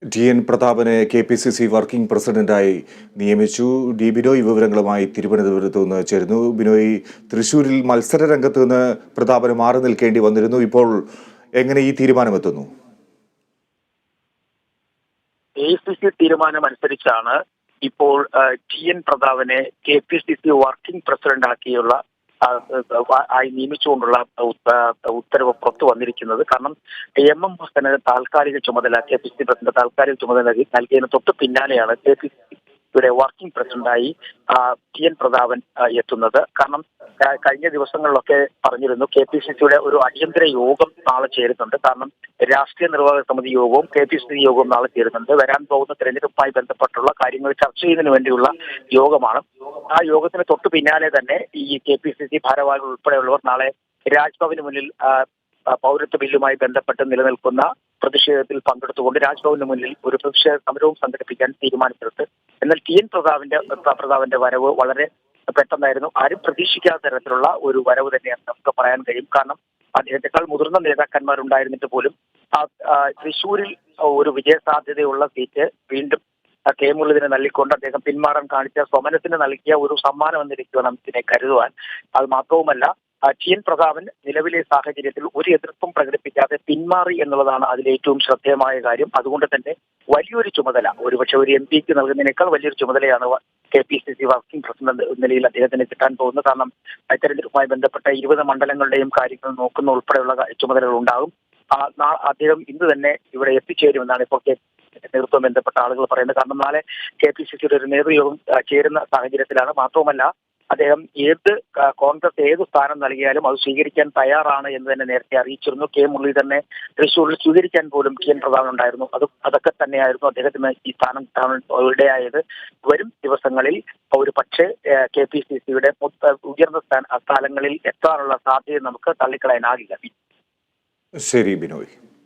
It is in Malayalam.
ടി.എൻ. പ്രതാപനെ കെ.പി.സി.സി വർക്കിംഗ് പ്രസിഡന്റായി നിയമിച്ചു. ഡി ബിനോയ് വിവരങ്ങളുമായി തിരുവനന്തപുരത്ത് നിന്ന് ചേരുന്നു. ബിനോയ്, തൃശൂരിൽ മത്സര രംഗത്ത് നിന്ന് പ്രതാപന് മാറി നിൽക്കേണ്ടി വന്നിരുന്നു. ഇപ്പോൾ എങ്ങനെ ഈ തീരുമാനമെത്തുന്നു? എ.ഐ.സി.സി തീരുമാനമനുസരിച്ചാണ് ഇപ്പോൾ ടി.എൻ. പ്രതാപനെ കെ.പി.സി.സി വർക്കിംഗ് പ്രസിഡന്റാക്കിയുള്ള ആയി നിയമിച്ചുകൊണ്ടുള്ള ഉത്തരവ് പുറത്തു വന്നിരിക്കുന്നത്. കാരണം എം ഹസന് താൽക്കാലിക ചുമതല കെ.പി.സി.സി പ്രസിഡന്റ് താൽക്കാലിക ചുമതല നൽകിയതിന് തൊട്ട് പിന്നാലെയാണ് കെ.പി.സി.സിയുടെ വർക്കിംഗ് പ്രസിഡന്റായി ടി.എൻ. പ്രതാപൻ എത്തുന്നത്. കാരണം കഴിഞ്ഞ ദിവസങ്ങളിലൊക്കെ പറഞ്ഞിരുന്നു കെ.പി.സി.സിയുടെ ഒരു അടിയന്തര യോഗം നാളെ ചേരുന്നുണ്ട്. കാരണം രാഷ്ട്രീയ നിർവാഹക സമിതി യോഗവും കെ.പി.സി.സി യോഗവും നാളെ ചേരുന്നുണ്ട്. വരാൻ പോകുന്ന തെരഞ്ഞെടുപ്പുമായി ബന്ധപ്പെട്ടുള്ള കാര്യങ്ങൾ ചർച്ച ചെയ്യുന്നതിന് വേണ്ടിയുള്ള യോഗമാണ്. ആ യോഗത്തിന് തൊട്ടു പിന്നാലെ തന്നെ ഈ കെ.പി.സി.സി ഭാരവാഹികൾ ഉൾപ്പെടെയുള്ളവർ നാളെ രാജ്ഭവന് മുന്നിൽ പൗരത്വ ബില്ലുമായി ബന്ധപ്പെട്ട് നിലനിൽക്കുന്ന പ്രതിഷേധത്തിൽ പങ്കെടുത്തുകൊണ്ട് രാജ്ഭവന് മുന്നിൽ ഒരു പ്രതിഷേധ സമരവും സംഘടിപ്പിക്കാൻ തീരുമാനിച്ചെടുത്ത്. എന്നാൽ ടി.എൻ. പ്രതാപന്റെ വരവ് വളരെ പെട്ടെന്നായിരുന്നു. ആരും പ്രതീക്ഷിക്കാത്ത തരത്തിലുള്ള ഒരു വരവ് തന്നെയാണ് നമുക്ക് പറയാൻ കഴിയും. കാരണം അദ്ദേഹത്തെക്കാൾ മുതിർന്ന നേതാക്കന്മാരുണ്ടായിരുന്നിട്ട് പോലും തൃശ്ശൂരിൽ ഒരു വിജയ സാധ്യതയുള്ള സീറ്റ് വീണ്ടും കെ മുരളീധരനെ നൽകിക്കൊണ്ട് അദ്ദേഹം പിന്മാറാൻ കാണിച്ച സ്വമനത്തിന് നൽകിയ ഒരു സമ്മാനം എന്നിരിക്കും വേണം ഇതിനെ കരുതുവാൻ. അത് മാത്രവുമല്ല, ടി.എൻ. പ്രതാപൻ നിലവിലെ സാഹചര്യത്തിൽ ഒരു എതിർപ്പും പ്രകടിപ്പിക്കാതെ പിന്മാറി എന്നുള്ളതാണ് അതിലേറ്റവും ശ്രദ്ധേയമായ കാര്യം. അതുകൊണ്ട് തന്നെ വലിയൊരു ചുമതല, ഒരുപക്ഷെ ഒരു എം പിക്ക് നൽകുന്നതിനേക്കാൾ വലിയൊരു ചുമതലയാണ് കെ.പി.സി.സി വർക്കിംഗ് പ്രസിഡന്റ് നിലയിൽ അദ്ദേഹത്തിന് കിട്ടാൻ പോകുന്നത്. കാരണം തെരഞ്ഞെടുപ്പുമായി ബന്ധപ്പെട്ട 20 മണ്ഡലങ്ങളുടെയും കാര്യങ്ങൾ നോക്കുന്ന ഉൾപ്പെടെയുള്ള ചുമതലകൾ ഉണ്ടാകും. അദ്ദേഹം ഇന്ന് തന്നെ ഇവിടെ എത്തിച്ചേരുമെന്നാണ് ഇപ്പോൾ നേതൃത്വം ബന്ധപ്പെട്ട ആളുകൾ പറയുന്നത്. കാരണം നാളെ കെ.പി.സി.സിയുടെ ഒരു നേതൃയോഗം ചേരുന്ന സാഹചര്യത്തിലാണ്. മാത്രവുമല്ല, അദ്ദേഹം കോൺഗ്രസ് ഏത് സ്ഥാനം നൽകിയാലും അത് സ്വീകരിക്കാൻ തയ്യാറാണ് എന്ന് തന്നെ നേരത്തെ അറിയിച്ചിരുന്നു. കെ മുരളീധരനെ തൃശ്ശൂരിൽ സ്വീകരിക്കാൻ പോലും ടി.എൻ. പ്രതാപൻ ഉണ്ടായിരുന്നു. അതൊക്കെ തന്നെയായിരുന്നു അദ്ദേഹത്തിന് ഈ സ്ഥാനം ഇടയായത്. വരും ദിവസങ്ങളിൽ ഒരു പക്ഷേ കെ.പി.സി.സിയുടെ ഉയർന്ന സ്ഥലങ്ങളിൽ എത്താനുള്ള സാധ്യത നമുക്ക് തള്ളിക്കളയാനാകില്ല. ശരി ബിനോയ്.